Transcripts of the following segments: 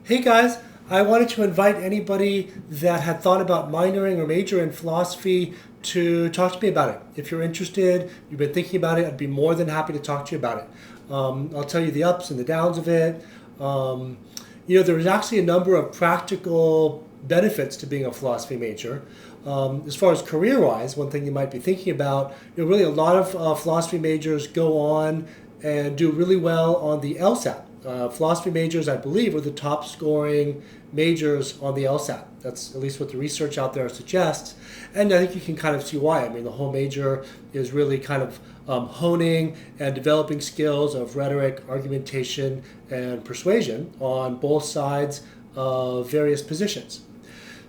Hey guys, I wanted to invite anybody that had thought about minoring or majoring in philosophy to talk to me about it. If you're interested, you've been thinking about it, I'd be more than happy to talk to you about it. I'll tell you the ups and the downs of it. Um, there's actually a number of practical benefits to being a philosophy major. As far as career-wise, one thing you might be thinking about, really a lot of philosophy majors go on and do really well on the LSAT. Philosophy majors, I believe, are the top scoring majors on the LSAT. That's at least what the research out there suggests. And I think you can kind of see why. I mean, the whole major is really kind of honing and developing skills of rhetoric, argumentation, and persuasion on both sides of various positions.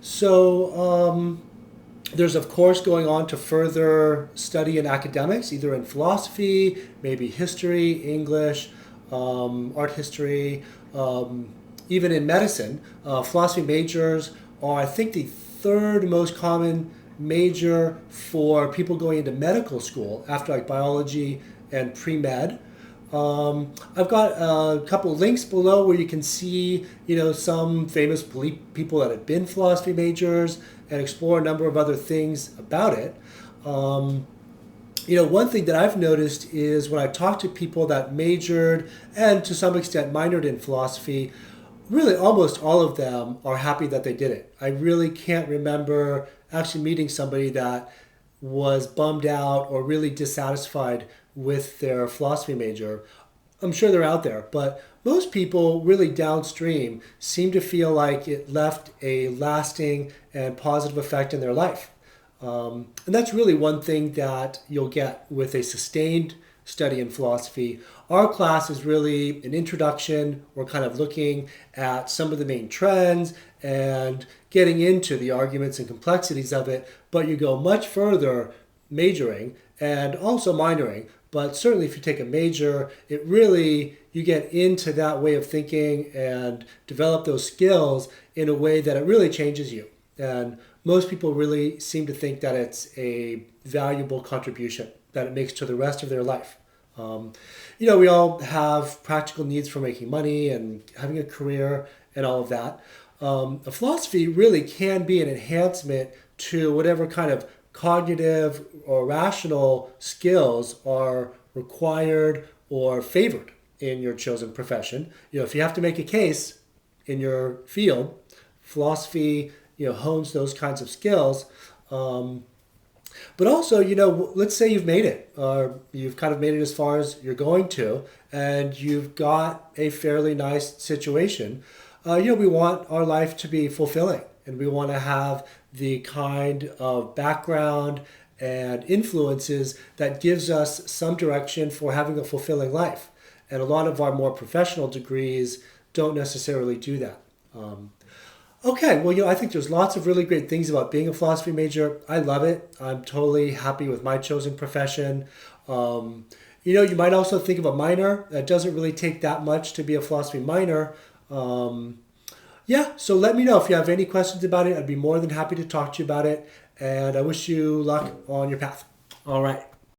So, there's, of course, going on to further study in academics, either in philosophy, maybe history, English, art history, even in medicine. Philosophy majors are, I think, the third most common major for people going into medical school after like biology and pre-med. I've got a couple of links below where you can see, some famous people that have been philosophy majors and explore a number of other things about it. One thing that I've noticed is when I talk to people that majored and to some extent minored in philosophy, really almost all of them are happy that they did it. I really can't remember actually meeting somebody that was bummed out or really dissatisfied with their philosophy major. I'm sure they're out there, but most people really downstream seem to feel like it left a lasting and positive effect in their life. And that's really one thing that you'll get with a sustained study in philosophy. Our class is really an introduction. We're kind of looking at some of the main trends and getting into the arguments and complexities of it, but you go much further majoring and also minoring. But certainly if you take a major, it really, you get into that way of thinking and develop those skills in a way that it really changes you. And most people really seem to think that it's a valuable contribution that it makes to the rest of their life. We all have practical needs for making money and having a career and all of that. A philosophy really can be an enhancement to whatever kind of cognitive or rational skills are required or favored in your chosen profession. If you have to make a case in your field, philosophy, hones those kinds of skills. But also, let's say you've made it, or you've kind of made it as far as you're going to, and you've got a fairly nice situation. We want our life to be fulfilling, and we want to have the kind of background and influences that gives us some direction for having a fulfilling life. And a lot of our more professional degrees don't necessarily do that. Okay, well, I think there's lots of really great things about being a philosophy major. I love it. I'm totally happy with my chosen profession. You might also think of a minor. It doesn't really take that much to be a philosophy minor. So let me know if you have any questions about it. I'd be more than happy to talk to you about it. And I wish you luck on your path. All right.